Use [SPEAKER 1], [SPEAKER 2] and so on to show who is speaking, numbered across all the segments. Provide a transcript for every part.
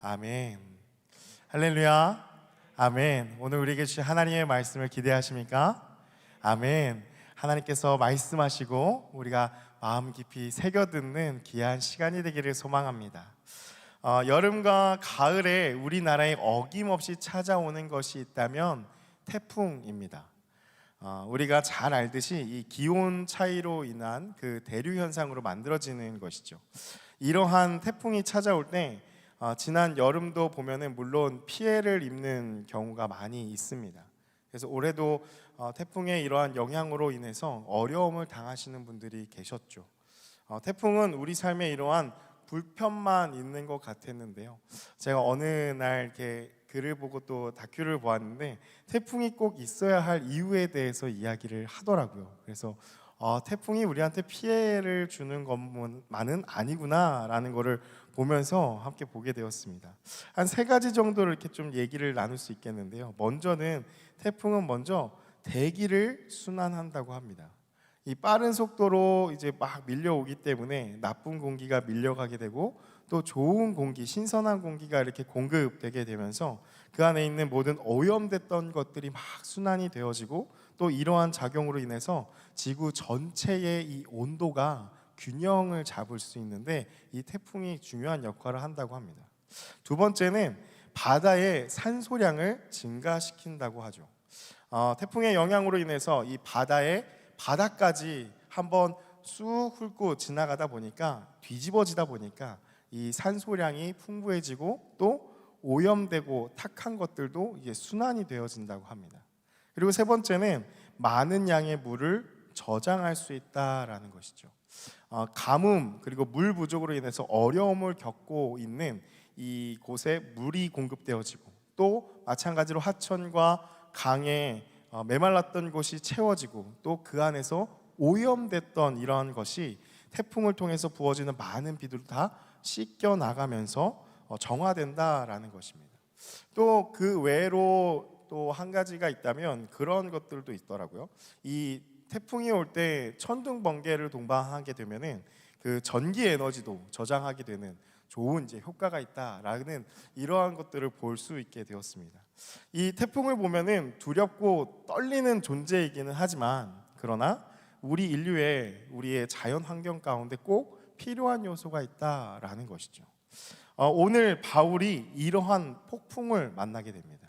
[SPEAKER 1] 아멘. 할렐루야. 아멘. 오늘 우리에게 주신 하나님의 말씀을 기대하십니까? 아멘. 하나님께서 말씀하시고 우리가 마음 깊이 새겨듣는 귀한 시간이 되기를 소망합니다. 여름과 가을에 우리나라에 어김없이 찾아오는 것이 있다면 태풍입니다. 우리가 잘 알듯이 이 기온 차이로 인한 그 대류 현상으로 만들어지는 것이죠. 이러한 태풍이 찾아올 때 지난 여름도 보면은 물론 피해를 입는 경우가 많이 있습니다. 그래서 올해도 태풍의 이러한 영향으로 인해서 어려움을 당하시는 분들이 계셨죠. 태풍은 우리 삶에 이러한 불편만 있는 것 같았는데요. 제가 어느 날 이렇게 글을 보고 또 다큐를 보았는데 태풍이 꼭 있어야 할 이유에 대해서 이야기를 하더라고요. 그래서 태풍이 우리한테 피해를 주는 것만은 아니구나라는 것을 보면서 함께 보게 되었습니다. 한 세 가지 정도를 이렇게 좀 얘기를 나눌 수 있겠는데요. 먼저는 태풍은 먼저 대기를 순환한다고 합니다. 이 빠른 속도로 이제 막 밀려오기 때문에 나쁜 공기가 밀려가게 되고 또 좋은 공기, 신선한 공기가 이렇게 공급되게 되면서 그 안에 있는 모든 오염됐던 것들이 막 순환이 되어지고 또 이러한 작용으로 인해서 지구 전체의 이 온도가 균형을 잡을 수 있는데 이 태풍이 중요한 역할을 한다고 합니다. 두 번째는 바다의 산소량을 증가시킨다고 하죠. 태풍의 영향으로 인해서 이 바다까지 한번 쑥 훑고 지나가다 보니까 뒤집어지다 보니까 이 산소량이 풍부해지고 또 오염되고 탁한 것들도 이게 순환이 되어진다고 합니다. 그리고 세 번째는 많은 양의 물을 저장할 수 있다라는 것이죠. 가뭄 그리고 물 부족으로 인해서 어려움을 겪고 있는 이곳에 물이 공급되어지고 또 마찬가지로 하천과 강에 메말랐던 곳이 채워지고 또 그 안에서 오염됐던 이러한 것이 태풍을 통해서 부어지는 많은 비들로 다 씻겨 나가면서 정화된다라는 것입니다. 또 그 외로 또 한 가지가 있다면 그런 것들도 있더라고요. 이 태풍이 올 때 천둥 번개를 동반하게 되면은 그 전기 에너지도 저장하게 되는 좋은 이제 효과가 있다라는 이러한 것들을 볼 수 있게 되었습니다. 이 태풍을 보면은 두렵고 떨리는 존재이기는 하지만 그러나 우리 인류의 우리의 자연 환경 가운데 꼭 필요한 요소가 있다라는 것이죠. 오늘 바울이 이러한 폭풍을 만나게 됩니다.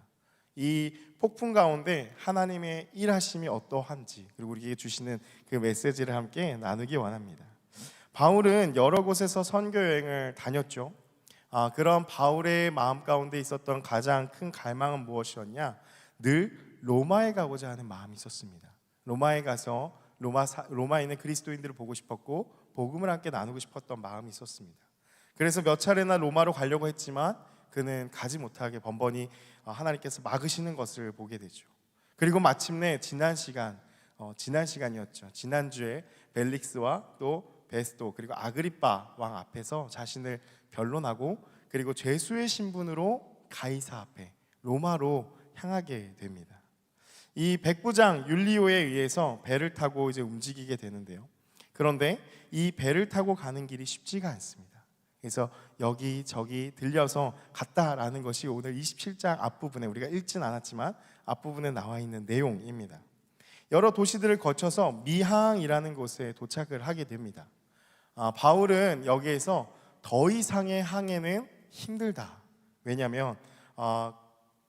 [SPEAKER 1] 이 폭풍 가운데 하나님의 일하심이 어떠한지 그리고 우리에게 주시는 그 메시지를 함께 나누기 원합니다. 바울은 여러 곳에서 선교 여행을 다녔죠. 그런 바울의 마음 가운데 있었던 가장 큰 갈망은 무엇이었냐? 늘 로마에 가고자 하는 마음이 있었습니다. 로마에 가서 로마에 있는 그리스도인들을 보고 싶었고 복음을 함께 나누고 싶었던 마음이 있었습니다. 그래서 몇 차례나 로마로 가려고 했지만 그는 가지 못하게 번번이 하나님께서 막으시는 것을 보게 되죠. 그리고 마침내 지난 시간이었죠. 지난주에 벨릭스와 또 베스도 그리고 아그리빠 왕 앞에서 자신을 변론하고 그리고 죄수의 신분으로 가이사 앞에 로마로 향하게 됩니다. 이 백부장 율리오에 의해서 배를 타고 이제 움직이게 되는데요. 그런데 이 배를 타고 가는 길이 쉽지가 않습니다. 그래서 여기저기 들려서 갔다라는 것이 오늘 27장 앞부분에 우리가 읽진 않았지만 앞부분에 나와 있는 내용입니다. 여러 도시들을 거쳐서 미항이라는 곳에 도착을 하게 됩니다. 바울은 여기에서 더 이상의 항해는 힘들다. 왜냐하면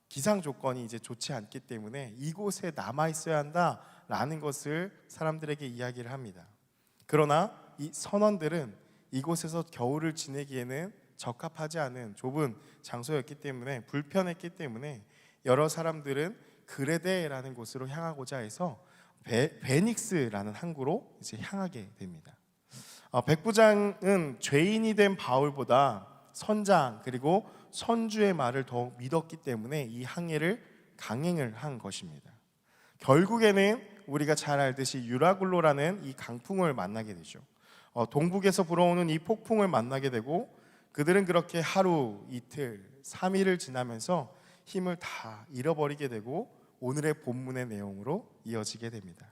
[SPEAKER 1] 기상 조건이 이제 좋지 않기 때문에 이곳에 남아 있어야 한다라는 것을 사람들에게 이야기를 합니다. 그러나 이 선원들은 이곳에서 겨울을 지내기에는 적합하지 않은 좁은 장소였기 때문에 불편했기 때문에 여러 사람들은 그레데라는 곳으로 향하고자 해서 베닉스라는 항구로 이제 향하게 됩니다. 백부장은 죄인이 된 바울보다 선장 그리고 선주의 말을 더 믿었기 때문에 이 항해를 강행을 한 것입니다. 결국에는 우리가 잘 알듯이 유라굴로라는 이 강풍을 만나게 되죠. 동북에서 불어오는 이 폭풍을 만나게 되고 그들은 그렇게 하루, 이틀, 3일을 지나면서 힘을 다 잃어버리게 되고 오늘의 본문의 내용으로 이어지게 됩니다.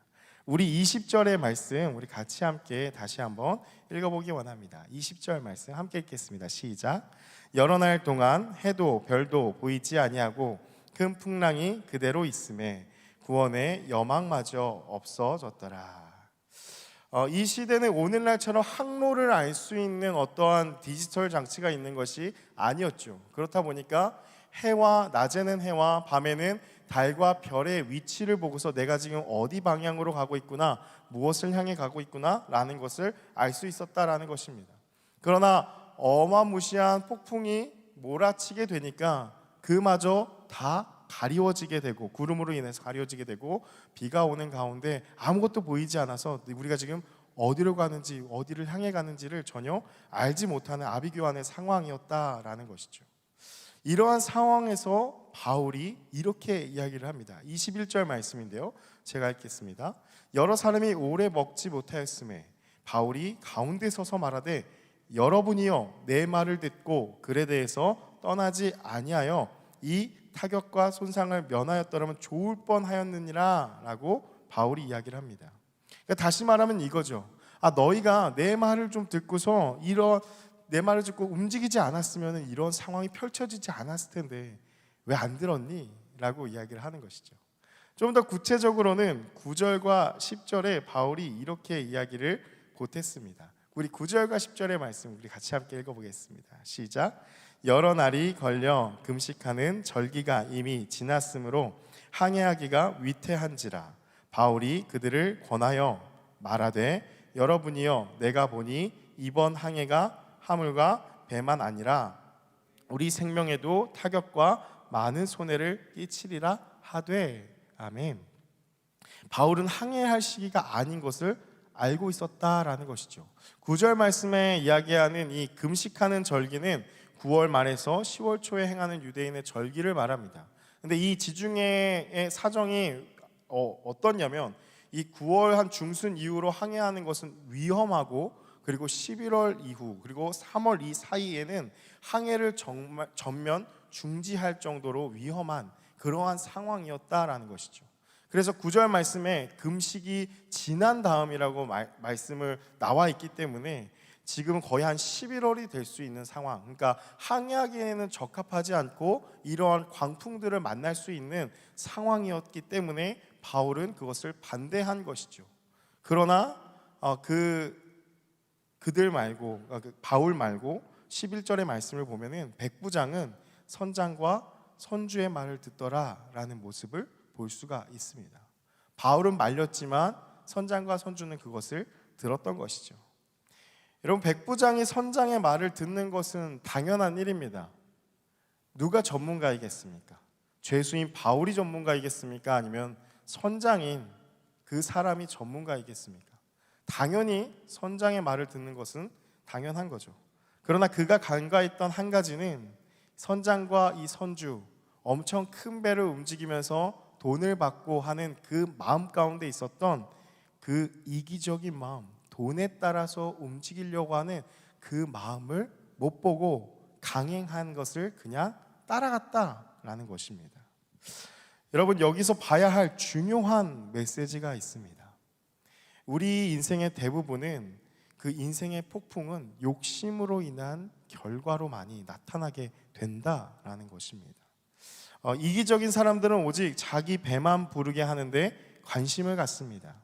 [SPEAKER 1] 우리 20절의 말씀 우리 같이 함께 다시 한번 읽어보기 원합니다. 20절 말씀 함께 읽겠습니다. 시작. 여러 날 동안 해도 별도 보이지 아니하고 큰 풍랑이 그대로 있음에 구원의 여망마저 없어졌더라. 이 시대는 오늘날처럼 항로를 알 수 있는 어떠한 디지털 장치가 있는 것이 아니었죠. 그렇다 보니까 해와 낮에는 해와 밤에는 달과 별의 위치를 보고서 내가 지금 어디 방향으로 가고 있구나, 무엇을 향해 가고 있구나 라는 것을 알 수 있었다라는 것입니다. 그러나 어마무시한 폭풍이 몰아치게 되니까 그마저 다 가리워지게 되고, 구름으로 인해서 가려지게 되고, 비가 오는 가운데 아무것도 보이지 않아서 우리가 지금 어디로 가는지, 어디를 향해 가는지를 전혀 알지 못하는 아비규환의 상황이었다라는 것이죠. 이러한 상황에서 바울이 이렇게 이야기를 합니다. 21절 말씀인데요, 제가 읽겠습니다. 여러 사람이 오래 먹지 못하였음에 바울이 가운데 서서 말하되 여러분이여 내 말을 듣고 글에 대해서 떠나지 아니하여 이 타격과 손상을 면하였더라면 좋을 뻔하였느니라 라고 바울이 이야기를 합니다. 그러니까 다시 말하면 이거죠. 너희가 내 말을 좀 듣고서 내 말을 듣고 움직이지 않았으면 이런 상황이 펼쳐지지 않았을 텐데 왜 안 들었니? 라고 이야기를 하는 것이죠. 좀 더 구체적으로는 9절과 10절에 바울이 이렇게 이야기를 보탰습니다. 우리 9절과 10절의 말씀 우리 같이 함께 읽어보겠습니다. 시작. 여러 날이 걸려 금식하는 절기가 이미 지났으므로 항해하기가 위태한지라 바울이 그들을 권하여 말하되 여러분이여 내가 보니 이번 항해가 화물과 배만 아니라 우리 생명에도 타격과 많은 손해를 끼치리라 하되. 아멘. 바울은 항해할 시기가 아닌 것을 알고 있었다라는 것이죠. 9절 말씀에 이야기하는 이 금식하는 절기는 9월 말에서 10월 초에 행하는 유대인의 절기를 말합니다. 근데 이 지중해의 사정이 어떻냐면 이 9월 한 중순 이후로 항해하는 것은 위험하고, 그리고 11월 이후 그리고 3월 이 사이에는 항해를 정말 전면 중지할 정도로 위험한 그러한 상황이었다라는 것이죠. 그래서 9절 말씀에 금식이 지난 다음이라고 말씀을 나와 있기 때문에 지금 거의 한 11월이 될 수 있는 상황, 그러니까 항해하기에는 적합하지 않고 이러한 광풍들을 만날 수 있는 상황이었기 때문에 바울은 그것을 반대한 것이죠. 그러나 그들 말고, 바울 말고 11절의 말씀을 보면은 백부장은 선장과 선주의 말을 듣더라라는 모습을 볼 수가 있습니다. 바울은 말렸지만 선장과 선주는 그것을 들었던 것이죠. 여러분, 백부장이 선장의 말을 듣는 것은 당연한 일입니다. 누가 전문가이겠습니까? 죄수인 바울이 전문가이겠습니까? 아니면 선장인 그 사람이 전문가이겠습니까? 당연히 선장의 말을 듣는 것은 당연한 거죠. 그러나 그가 간과했던 한 가지는 선장과 이 선주, 엄청 큰 배를 움직이면서 돈을 받고 하는 그 마음 가운데 있었던 그 이기적인 마음, 돈에 따라서 움직이려고 하는 그 마음을 못 보고 강행한 것을 그냥 따라갔다라는 것입니다. 여러분, 여기서 봐야 할 중요한 메시지가 있습니다. 우리 인생의 대부분은 그 인생의 폭풍은 욕심으로 인한 결과로 많이 나타나게 된다라는 것입니다. 이기적인 사람들은 오직 자기 배만 부르게 하는데 관심을 갖습니다.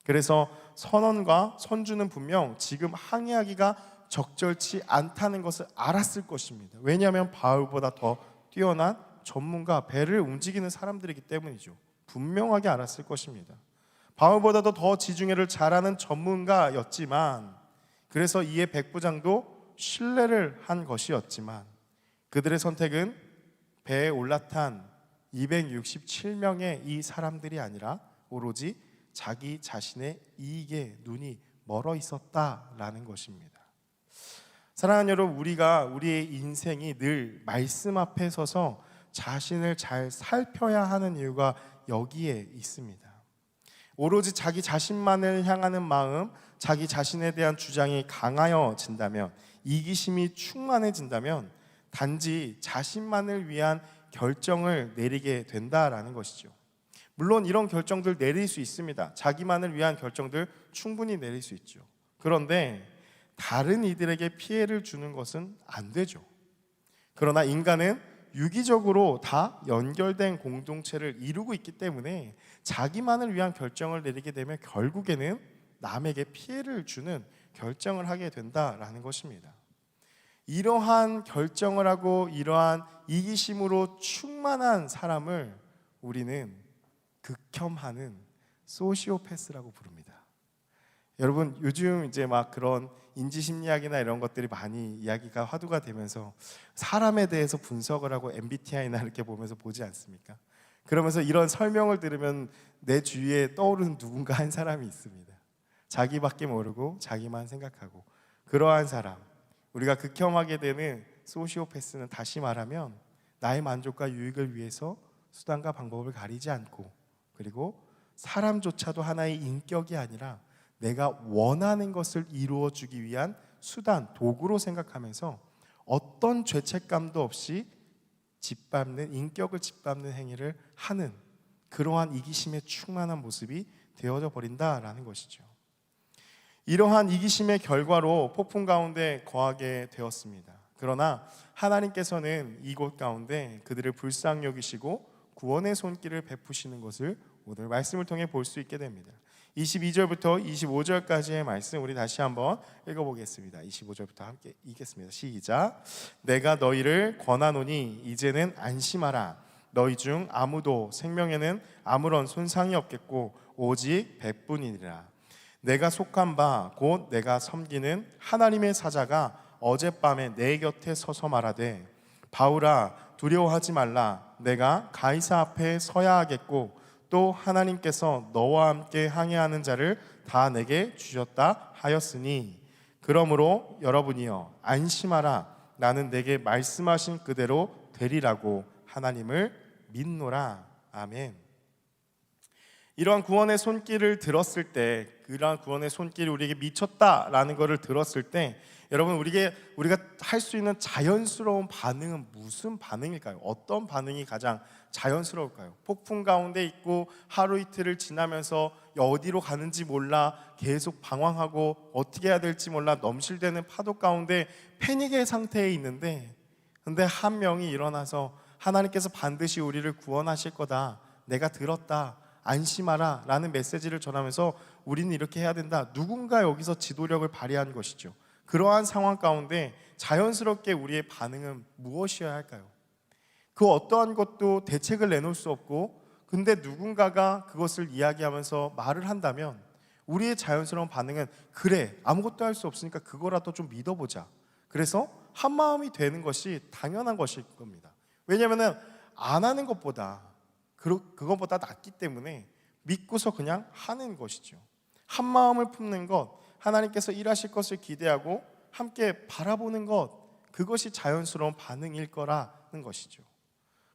[SPEAKER 1] 그래서 선원과 선주는 분명 지금 항해하기가 적절치 않다는 것을 알았을 것입니다. 왜냐하면 바울보다 더 뛰어난 전문가, 배를 움직이는 사람들이기 때문이죠. 분명하게 알았을 것입니다. 바울보다도 더 지중해를 잘하는 전문가였지만, 그래서 이에 백부장도 신뢰를 한 것이었지만, 그들의 선택은 배에 올라탄 267명의 이 사람들이 아니라 오로지 자기 자신의 이익에 눈이 멀어 있었다라는 것입니다. 사랑하는 여러분, 우리의 인생이 늘 말씀 앞에 서서 자신을 잘 살펴야 하는 이유가 여기에 있습니다. 오로지 자기 자신만을 향하는 마음, 자기 자신에 대한 주장이 강하여진다면, 이기심이 충만해진다면 단지 자신만을 위한 결정을 내리게 된다라는 것이죠. 물론 이런 결정들 내릴 수 있습니다. 자기만을 위한 결정들 충분히 내릴 수 있죠. 그런데 다른 이들에게 피해를 주는 것은 안 되죠. 그러나 인간은 유기적으로 다 연결된 공동체를 이루고 있기 때문에 자기만을 위한 결정을 내리게 되면 결국에는 남에게 피해를 주는 결정을 하게 된다라는 것입니다. 이러한 결정을 하고 이러한 이기심으로 충만한 사람을 우리는 극혐하는 소시오패스라고 부릅니다. 여러분, 요즘 이제 막 그런 인지심리학이나 이런 것들이 많이 이야기가 화두가 되면서 사람에 대해서 분석을 하고 MBTI나 이렇게 보면서 보지 않습니까? 그러면서 이런 설명을 들으면 내 주위에 떠오르는 누군가 한 사람이 있습니다. 자기밖에 모르고 자기만 생각하고, 그러한 사람, 우리가 극혐하게 되는 소시오패스는 다시 말하면 나의 만족과 유익을 위해서 수단과 방법을 가리지 않고, 그리고 사람조차도 하나의 인격이 아니라 내가 원하는 것을 이루어주기 위한 수단, 도구로 생각하면서 어떤 죄책감도 없이 짓밟는, 인격을 짓밟는 행위를 하는 그러한 이기심에 충만한 모습이 되어져 버린다라는 것이죠. 이러한 이기심의 결과로 폭풍 가운데 거하게 되었습니다. 그러나 하나님께서는 이곳 가운데 그들을 불쌍히 여기시고 구원의 손길을 베푸시는 것을 오늘 말씀을 통해 볼 수 있게 됩니다. 22절부터 25절까지의 말씀 우리 다시 한번 읽어보겠습니다. 25절부터 함께 읽겠습니다. 시작. 내가 너희를 권하노니 이제는 안심하라. 너희 중 아무도 생명에는 아무런 손상이 없겠고 오직 백뿐이니라. 내가 속한 바 곧 내가 섬기는 하나님의 사자가 어젯밤에 내 곁에 서서 말하되 바울아 두려워하지 말라. 내가 가이사 앞에 서야 하겠고 또 하나님께서 너와 함께 항해하는 자를 다 내게 주셨다 하였으니 그러므로 여러분이여 안심하라. 나는 내게 말씀하신 그대로 되리라고 하나님을 믿노라. 아멘. 이러한 구원의 손길을 들었을 때, 그러한 구원의 손길이 우리에게 미쳤다라는 것을 들었을 때, 여러분 우리가 할 수 있는 자연스러운 반응은 무슨 반응일까요? 어떤 반응이 가장 자연스러울까요? 폭풍 가운데 있고 하루 이틀을 지나면서 어디로 가는지 몰라 계속 방황하고 어떻게 해야 될지 몰라 넘실대는 파도 가운데 패닉의 상태에 있는데, 근데 한 명이 일어나서 하나님께서 반드시 우리를 구원하실 거다, 내가 들었다, 안심하라 라는 메시지를 전하면서 우리는 이렇게 해야 된다, 누군가 여기서 지도력을 발휘한 것이죠. 그러한 상황 가운데 자연스럽게 우리의 반응은 무엇이어야 할까요? 그 어떠한 것도 대책을 내놓을 수 없고, 근데 누군가가 그것을 이야기하면서 말을 한다면 우리의 자연스러운 반응은 그래, 아무것도 할 수 없으니까 그거라도 좀 믿어보자. 그래서 한마음이 되는 것이 당연한 것일 겁니다. 왜냐하면 안 하는 것보다 그것보다 낫기 때문에 믿고서 그냥 하는 것이죠. 한마음을 품는 것, 하나님께서 일하실 것을 기대하고 함께 바라보는 것, 그것이 자연스러운 반응일 거라는 것이죠.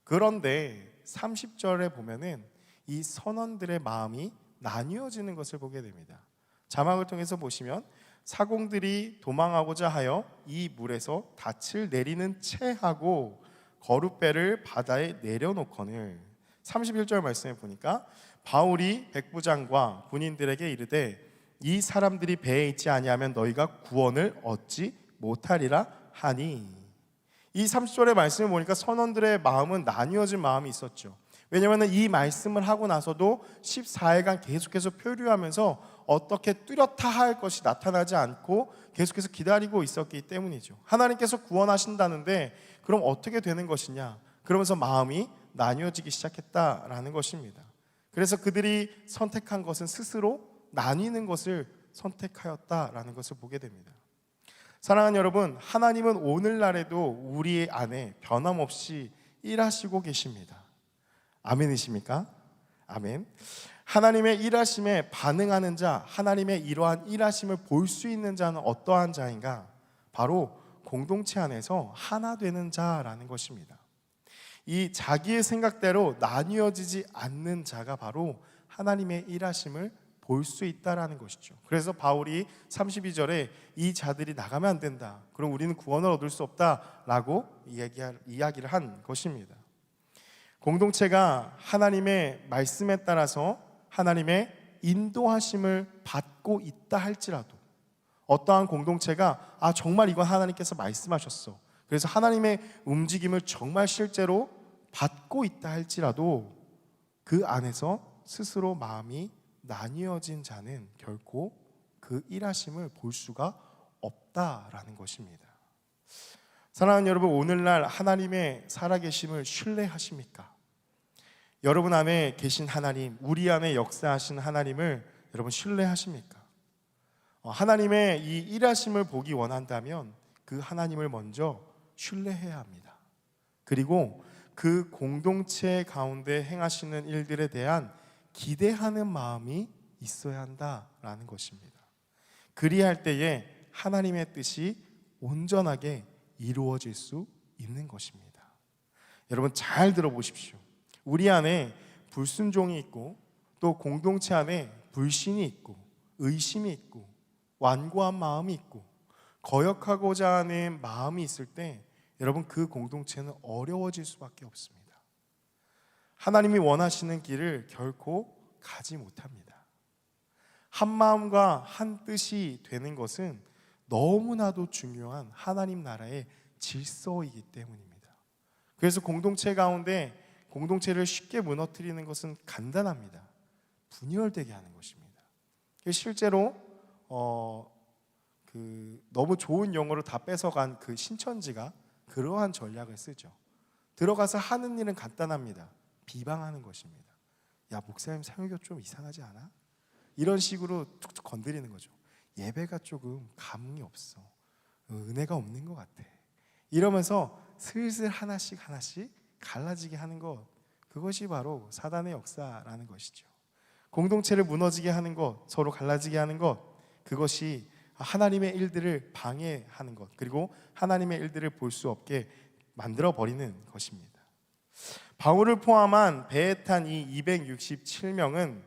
[SPEAKER 1] 그런데 30절에 보면은 이 선원들의 마음이 나뉘어지는 것을 보게 됩니다. 자막을 통해서 보시면 사공들이 도망하고자 하여 이 물에서 닻을 내리는 채 하고 거룻배를 바다에 내려놓거늘. 31절 말씀에 보니까 바울이 백부장과 군인들에게 이르되 이 사람들이 배에 있지 아니하면 너희가 구원을 얻지 못하리라 하니. 이 30절의 말씀을 보니까 선원들의 마음은 나뉘어진 마음이 있었죠. 왜냐하면 이 말씀을 하고 나서도 14일간 계속해서 표류하면서 어떻게 뚜렷하 할 것이 나타나지 않고 계속해서 기다리고 있었기 때문이죠. 하나님께서 구원하신다는데 그럼 어떻게 되는 것이냐, 그러면서 마음이 나뉘어지기 시작했다라는 것입니다. 그래서 그들이 선택한 것은 스스로 나뉘는 것을 선택하였다라는 것을 보게 됩니다. 사랑하는 여러분, 하나님은 오늘날에도 우리 안에 변함없이 일하시고 계십니다. 아멘이십니까? 아멘. 하나님의 일하심에 반응하는 자, 하나님의 이러한 일하심을 볼 수 있는 자는 어떠한 자인가? 바로 공동체 안에서 하나 되는 자라는 것입니다. 이 자기의 생각대로 나뉘어지지 않는 자가 바로 하나님의 일하심을 볼 수 있다라는 것이죠. 그래서 바울이 32절에 이 자들이 나가면 안 된다, 그럼 우리는 구원을 얻을 수 없다라고 이야기를 한 것입니다. 공동체가 하나님의 말씀에 따라서 하나님의 인도하심을 받고 있다 할지라도, 어떠한 공동체가 정말 이건 하나님께서 말씀하셨어, 그래서 하나님의 움직임을 정말 실제로 받고 있다 할지라도 그 안에서 스스로 마음이 나뉘어진 자는 결코 그 일하심을 볼 수가 없다라는 것입니다. 사랑하는 여러분, 오늘날 하나님의 살아계심을 신뢰하십니까? 여러분 안에 계신 하나님, 우리 안에 역사하신 하나님을 여러분 신뢰하십니까? 하나님의 이 일하심을 보기 원한다면 그 하나님을 먼저 신뢰해야 합니다. 그리고 그 공동체 가운데 행하시는 일들에 대한 기대하는 마음이 있어야 한다라는 것입니다. 그리할 때에 하나님의 뜻이 온전하게 이루어질 수 있는 것입니다. 여러분 잘 들어보십시오. 우리 안에 불순종이 있고 또 공동체 안에 불신이 있고 의심이 있고 완고한 마음이 있고 거역하고자 하는 마음이 있을 때 여러분 그 공동체는 어려워질 수밖에 없습니다. 하나님이 원하시는 길을 결코 가지 못합니다. 한 마음과 한 뜻이 되는 것은 너무나도 중요한 하나님 나라의 질서이기 때문입니다. 그래서 공동체 가운데 공동체를 쉽게 무너뜨리는 것은 간단합니다. 분열되게 하는 것입니다. 실제로 너무 좋은 용어로 다 뺏어간 그 신천지가 그러한 전략을 쓰죠. 들어가서 하는 일은 간단합니다. 비방하는 것입니다. 야, 목사님 사역이 좀 이상하지 않아? 이런 식으로 툭툭 건드리는 거죠. 예배가 조금 감흥이 없어. 은혜가 없는 것 같아. 이러면서 슬슬 하나씩 갈라지게 하는 것, 그것이 바로 사단의 역사라는 것이죠. 공동체를 무너지게 하는 것, 서로 갈라지게 하는 것, 그것이 하나님의 일들을 방해하는 것, 그리고 하나님의 일들을 볼 수 없게 만들어버리는 것입니다. 바울을 포함한 배에 탄 이 267명은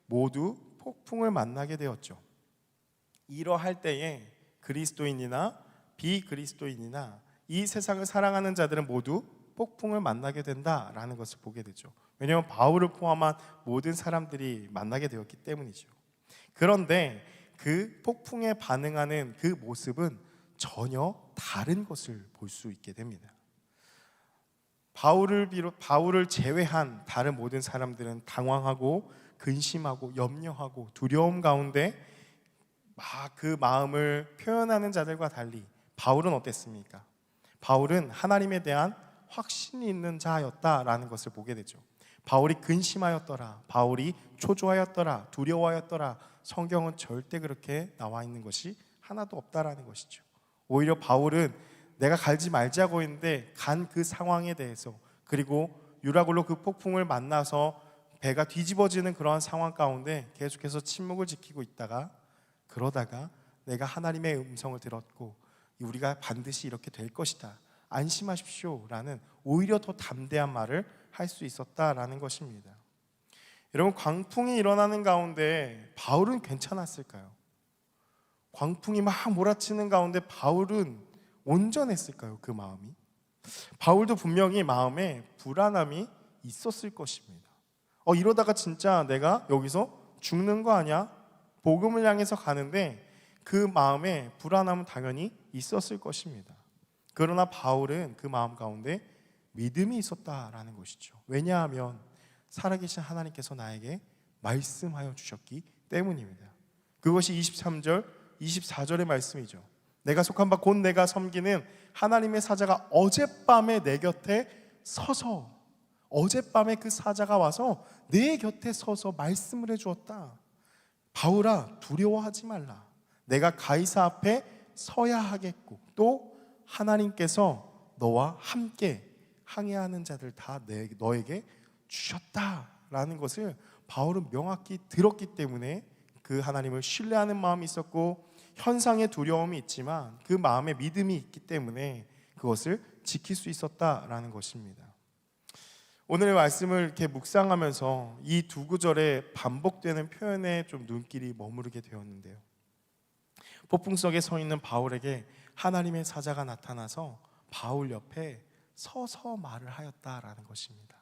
[SPEAKER 1] 모두 폭풍을 만나게 되었죠. 이러할 때에 그리스도인이나 비그리스도인이나 이 세상을 사랑하는 자들은 모두 폭풍을 만나게 된다라는 것을 보게 되죠. 왜냐하면 바울을 포함한 모든 사람들이 만나게 되었기 때문이죠. 그런데 그 폭풍에 반응하는 그 모습은 전혀 다른 것을 볼 수 있게 됩니다. 바울을 제외한 다른 모든 사람들은 당황하고 근심하고 염려하고 두려움 가운데 막 그 마음을 표현하는 자들과 달리 바울은 어땠습니까? 바울은 하나님에 대한 확신이 있는 자였다라는 것을 보게 되죠. 바울이 근심하였더라, 바울이 초조하였더라, 두려워하였더라, 성경은 절대 그렇게 나와 있는 것이 하나도 없다라는 것이죠. 오히려 바울은 내가 갈지 말자고 했는데 간 그 상황에 대해서, 그리고 유라굴로 그 폭풍을 만나서 배가 뒤집어지는 그러한 상황 가운데 계속해서 침묵을 지키고 있다가, 그러다가 내가 하나님의 음성을 들었고 우리가 반드시 이렇게 될 것이다, 안심하십시오 라는 오히려 더 담대한 말을 할 수 있었다라는 것입니다. 여러분, 광풍이 일어나는 가운데 바울은 괜찮았을까요? 광풍이 막 몰아치는 가운데 바울은 온전했을까요? 그 마음이? 바울도 분명히 마음에 불안함이 있었을 것입니다. 이러다가 진짜 내가 여기서 죽는 거 아니야? 복음을 향해서 가는데 그 마음에 불안함은 당연히 있었을 것입니다. 그러나 바울은 그 마음 가운데 믿음이 있었다라는 것이죠. 왜냐하면 살아계신 하나님께서 나에게 말씀하여 주셨기 때문입니다. 그것이 23절, 24절의 말씀이죠. 내가 속한 바 곧 내가 섬기는 하나님의 사자가 어젯밤에 내 곁에 서서, 어젯밤에 그 사자가 와서 내 곁에 서서 말씀을 해주었다. 바울아, 두려워하지 말라. 내가 가이사 앞에 서야 하겠고 또 하나님께서 너와 함께 항해하는 자들 다 너에게 주셨다라는 것을 바울은 명확히 들었기 때문에 그 하나님을 신뢰하는 마음이 있었고, 현상의 두려움이 있지만 그 마음에 믿음이 있기 때문에 그것을 지킬 수 있었다라는 것입니다. 오늘의 말씀을 이렇게 묵상하면서 이 두 구절에 반복되는 표현에 좀 눈길이 머무르게 되었는데요. 폭풍 속에 서 있는 바울에게 하나님의 사자가 나타나서 바울 옆에 서서 말을 하였다라는 것입니다.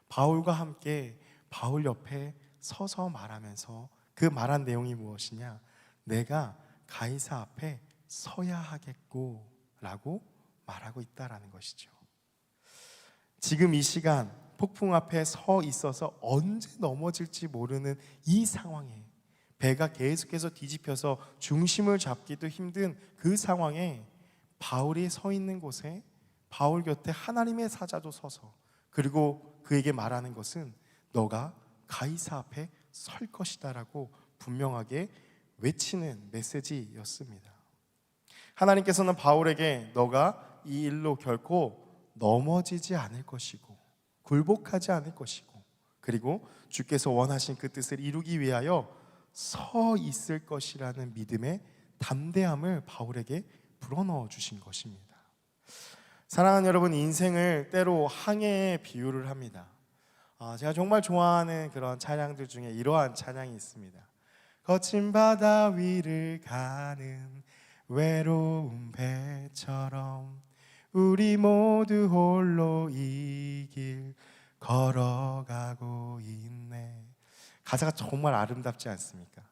[SPEAKER 1] 바울과 함께 바울 옆에 서서 말하면서 그 말한 내용이 무엇이냐? 내가 가이사 앞에 서야 하겠고 라고 말하고 있다라는 것이죠. 지금 이 시간 폭풍 앞에 서 있어서 언제 넘어질지 모르는 이 상황에, 배가 계속해서 뒤집혀서 중심을 잡기도 힘든 그 상황에 바울이 서 있는 곳에 바울 곁에 하나님의 사자도 서서, 그리고 그에게 말하는 것은 너가 가이사 앞에 설 것이다라고 분명하게 외치는 메시지였습니다. 하나님께서는 바울에게 너가 이 일로 결코 넘어지지 않을 것이고 굴복하지 않을 것이고, 그리고 주께서 원하신 그 뜻을 이루기 위하여 서 있을 것이라는 믿음의 담대함을 바울에게 불어넣어 주신 것입니다. 사랑하는 여러분, 인생을 때로 항해에 비유를 합니다. 제가 정말 좋아하는 그런 찬양들 중에 이러한 찬양이 있습니다. 거친 바다 위를 가는 외로운 배처럼 우리 모두 홀로 이 길 걸어가고 있네. 가사가 정말 아름답지 않습니까?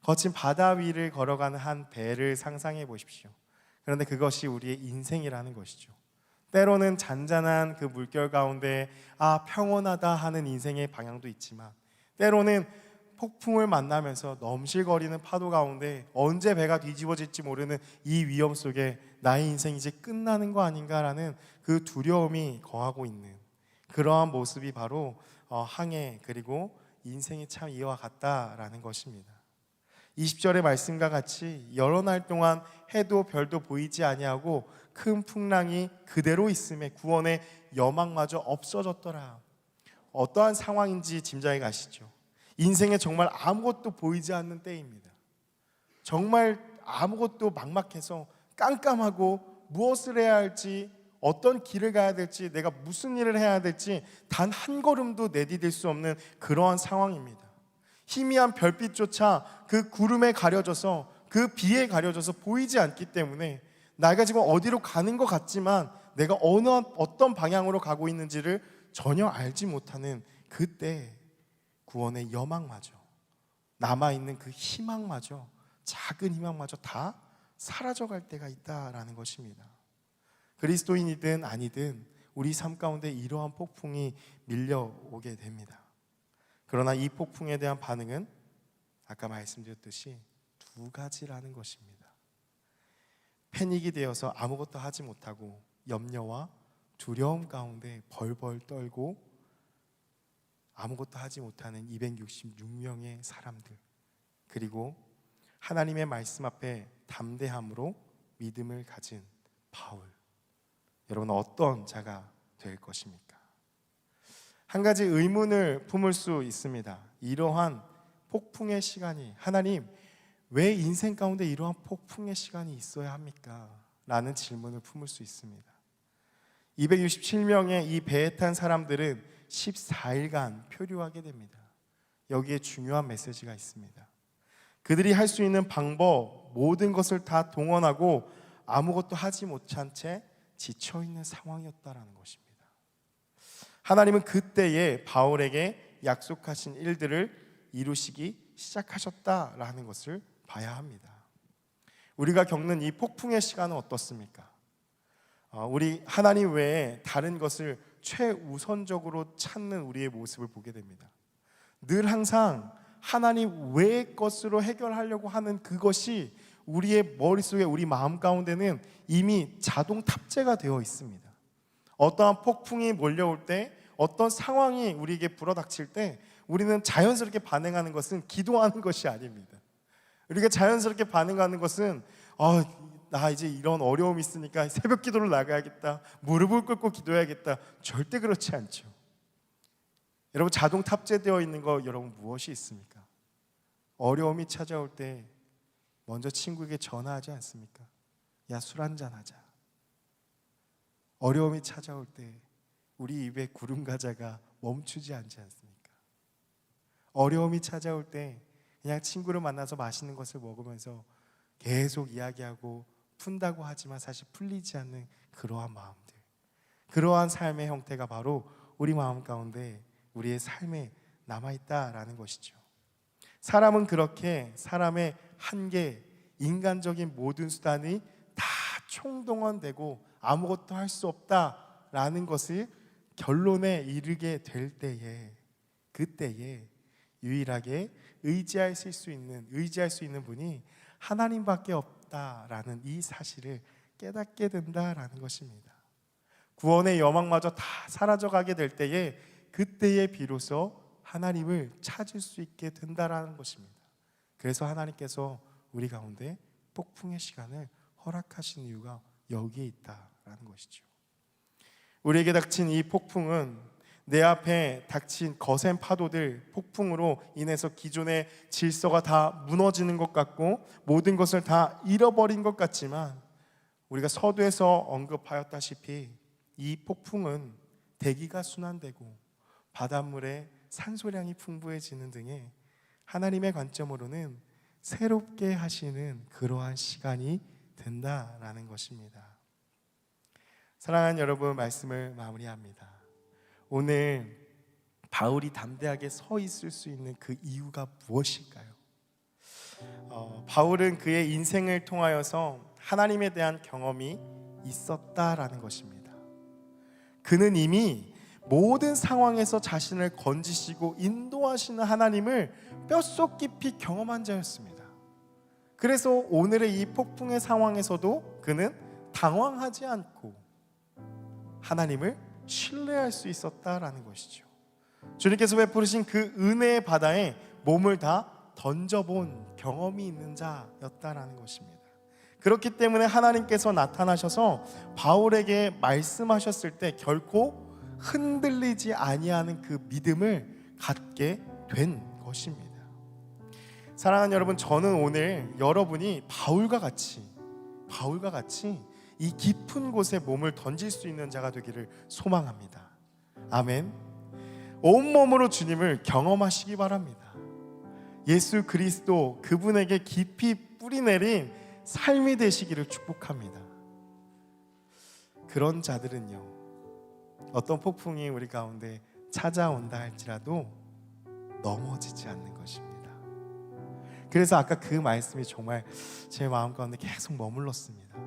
[SPEAKER 1] 거친 바다 위를 걸어가는 한 배를 상상해 보십시오. 그런데 그것이 우리의 인생이라는 것이죠. 때로는 잔잔한 그 물결 가운데 평온하다 하는 인생의 방향도 있지만, 때로는 폭풍을 만나면서 넘실거리는 파도 가운데 언제 배가 뒤집어질지 모르는 이 위험 속에 나의 인생이 이제 끝나는 거 아닌가라는 그 두려움이 거하고 있는 그러한 모습이 바로 항해, 그리고 인생이 참 이와 같다라는 것입니다. 20절의 말씀과 같이 여러 날 동안 해도 별도 보이지 아니하고 큰 풍랑이 그대로 있음에 구원의 여망마저 없어졌더라. 어떠한 상황인지 짐작해 가시죠. 인생에 정말 아무것도 보이지 않는 때입니다. 정말 아무것도 막막해서 깜깜하고 무엇을 해야 할지, 어떤 길을 가야 될지, 내가 무슨 일을 해야 될지 단 한 걸음도 내디딜 수 없는 그러한 상황입니다. 희미한 별빛조차 그 구름에 가려져서, 그 비에 가려져서 보이지 않기 때문에 내가 지금 어디로 가는 것 같지만 내가 어떤 방향으로 가고 있는지를 전혀 알지 못하는 그때 구원의 여망마저, 남아있는 그 희망마저, 작은 희망마저 다 사라져갈 때가 있다라는 것입니다. 그리스도인이든 아니든 우리 삶 가운데 이러한 폭풍이 밀려오게 됩니다. 그러나 이 폭풍에 대한 반응은 아까 말씀드렸듯이 두 가지라는 것입니다. 패닉이 되어서 아무것도 하지 못하고 염려와 두려움 가운데 벌벌 떨고 아무것도 하지 못하는 266명의 사람들, 그리고 하나님의 말씀 앞에 담대함으로 믿음을 가진 바울, 여러분 어떤 자가 될 것입니까? 한 가지 의문을 품을 수 있습니다. 이러한 폭풍의 시간이, 하나님 왜 인생 가운데 이러한 폭풍의 시간이 있어야 합니까? 라는 질문을 품을 수 있습니다. 267명의 이 배에 탄 사람들은 14일간 표류하게 됩니다. 여기에 중요한 메시지가 있습니다. 그들이 할 수 있는 방법, 모든 것을 다 동원하고 아무것도 하지 못한 채 지쳐있는 상황이었다라는 것입니다. 하나님은 그때에 바울에게 약속하신 일들을 이루시기 시작하셨다라는 것을 봐야 합니다. 우리가 겪는 이 폭풍의 시간은 어떻습니까? 우리 하나님 외에 다른 것을 최우선적으로 찾는 우리의 모습을 보게 됩니다. 늘 항상 하나님 외의 것으로 해결하려고 하는 그것이 우리의 머릿속에, 우리 마음 가운데는 이미 자동 탑재가 되어 있습니다. 어떠한 폭풍이 몰려올 때, 어떤 상황이 우리에게 불어닥칠 때 우리는 자연스럽게 반응하는 것은 기도하는 것이 아닙니다. 우리가 자연스럽게 반응하는 것은 나 이제 이런 어려움이 있으니까 새벽 기도를 나가야겠다, 무릎을 꿇고 기도해야겠다. 절대 그렇지 않죠. 여러분, 자동 탑재되어 있는 거 여러분 무엇이 있습니까? 어려움이 찾아올 때 먼저 친구에게 전화하지 않습니까? 야, 술 한잔 하자. 어려움이 찾아올 때 우리 입에 구름 과자가 멈추지 않지 않습니까? 어려움이 찾아올 때 그냥 친구를 만나서 맛있는 것을 먹으면서 계속 이야기하고 푼다고 하지만 사실 풀리지 않는 그러한 마음들, 그러한 삶의 형태가 바로 우리 마음 가운데, 우리의 삶에 남아있다라는 것이죠. 사람은 그렇게 사람의 한계, 인간적인 모든 수단이 다 총동원되고 아무것도 할 수 없다라는 것을 결론에 이르게 될 때에, 그때에 유일하게 의지할 수 있는 분이 하나님밖에 없다라는 이 사실을 깨닫게 된다라는 것입니다. 구원의 여망마저 다 사라져가게 될 때에, 그때에 비로소 하나님을 찾을 수 있게 된다라는 것입니다. 그래서 하나님께서 우리 가운데 폭풍의 시간을 허락하신 이유가 여기에 있다라는 것이죠. 우리에게 닥친 이 폭풍은 내 앞에 닥친 거센 파도들, 폭풍으로 인해서 기존의 질서가 다 무너지는 것 같고 모든 것을 다 잃어버린 것 같지만, 우리가 서두에서 언급하였다시피 이 폭풍은 대기가 순환되고 바닷물에 산소량이 풍부해지는 등의 하나님의 관점으로는 새롭게 하시는 그러한 시간이 된다라는 것입니다. 사랑하는 여러분, 말씀을 마무리합니다. 오늘 바울이 담대하게 서 있을 수 있는 그 이유가 무엇일까요? 바울은 그의 인생을 통하여서 하나님에 대한 경험이 있었다라는 것입니다. 그는 이미 모든 상황에서 자신을 건지시고 인도하시는 하나님을 뼛속 깊이 경험한 자였습니다. 그래서 오늘의 이 폭풍의 상황에서도 그는 당황하지 않고 하나님을 신뢰할 수 있었다라는 것이죠. 주님께서 베푸르신 그 은혜의 바다에 몸을 다 던져본 경험이 있는 자였다라는 것입니다. 그렇기 때문에 하나님께서 나타나셔서 바울에게 말씀하셨을 때 결코 흔들리지 아니하는 그 믿음을 갖게 된 것입니다. 사랑하는 여러분, 저는 오늘 여러분이 바울과 같이 이 깊은 곳에 몸을 던질 수 있는 자가 되기를 소망합니다. 아멘. 온몸으로 주님을 경험하시기 바랍니다. 예수 그리스도, 그분에게 깊이 뿌리내린 삶이 되시기를 축복합니다. 그런 자들은요, 어떤 폭풍이 우리 가운데 찾아온다 할지라도 넘어지지 않는 것입니다. 그래서 아까 그 말씀이 정말 제 마음 가운데 계속 머물렀습니다.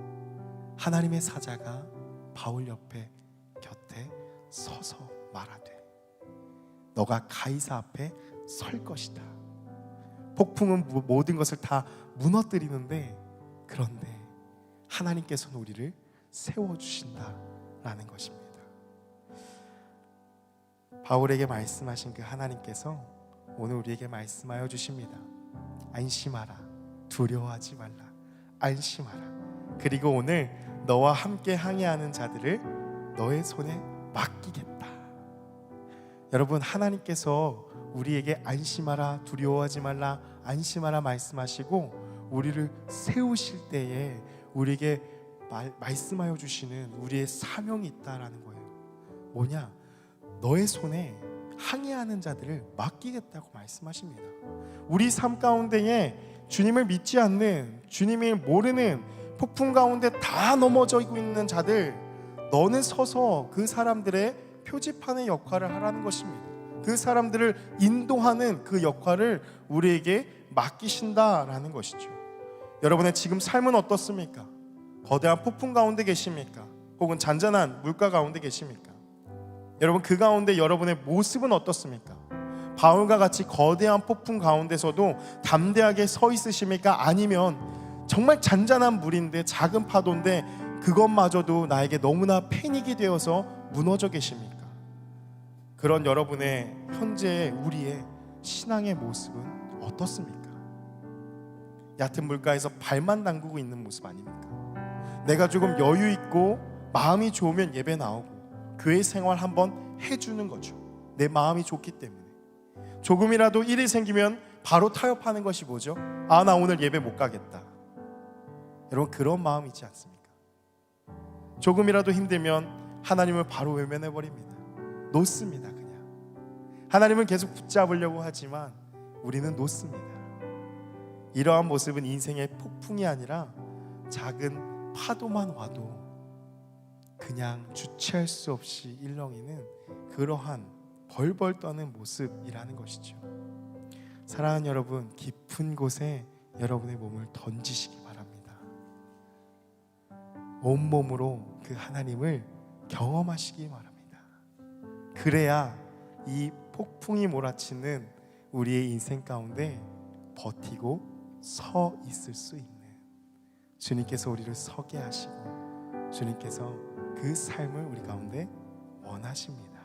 [SPEAKER 1] 하나님의 사자가 바울 옆에 곁에 서서 말하되 너가 가이사 앞에 설 것이다. 폭풍은 모든 것을 다 무너뜨리는데, 그런데 하나님께서는 우리를 세워주신다라는 것입니다. 바울에게 말씀하신 그 하나님께서 오늘 우리에게 말씀하여 주십니다. 안심하라, 두려워하지 말라, 안심하라. 그리고 오늘 너와 함께 항해하는 자들을 너의 손에 맡기겠다. 여러분, 하나님께서 우리에게 안심하라, 두려워하지 말라, 안심하라 말씀하시고 우리를 세우실 때에 우리에게 말씀하여 주시는 우리의 사명이 있다라는 거예요. 뭐냐? 너의 손에 항해하는 자들을 맡기겠다고 말씀하십니다. 우리 삶 가운데에 주님을 믿지 않는, 주님을 모르는 폭풍 가운데 다 넘어지고 있는 자들, 너는 서서 그 사람들의 표지판의 역할을 하라는 것입니다. 그 사람들을 인도하는 그 역할을 우리에게 맡기신다라는 것이죠. 여러분의 지금 삶은 어떻습니까? 거대한 폭풍 가운데 계십니까? 혹은 잔잔한 물가 가운데 계십니까? 여러분, 그 가운데 여러분의 모습은 어떻습니까? 바울과 같이 거대한 폭풍 가운데서도 담대하게 서 있으십니까? 아니면 정말 잔잔한 물인데, 작은 파도인데 그것마저도 나에게 너무나 패닉이 되어서 무너져 계십니까? 그런 여러분의 현재의 우리의 신앙의 모습은 어떻습니까? 얕은 물가에서 발만 담그고 있는 모습 아닙니까? 내가 조금 여유 있고 마음이 좋으면 예배 나오고 교회 생활 한번 해주는 거죠. 내 마음이 좋기 때문에. 조금이라도 일이 생기면 바로 타협하는 것이 뭐죠? 아, 나 오늘 예배 못 가겠다. 여러분, 그런 마음 있지 않습니까? 조금이라도 힘들면 하나님을 바로 외면해버립니다. 놓습니다. 그냥 하나님을 계속 붙잡으려고 하지만 우리는 놓습니다. 이러한 모습은 인생의 폭풍이 아니라 작은 파도만 와도 그냥 주체할 수 없이 일렁이는 그러한 벌벌 떠는 모습이라는 것이죠. 사랑하는 여러분, 깊은 곳에 여러분의 몸을 던지시기 바랍니다. 온몸으로 그 하나님을 경험하시기 바랍니다. 그래야 이 폭풍이 몰아치는 우리의 인생 가운데 버티고 서 있을 수 있는, 주님께서 우리를 서게 하시고 주님께서 그 삶을 우리 가운데 원하십니다.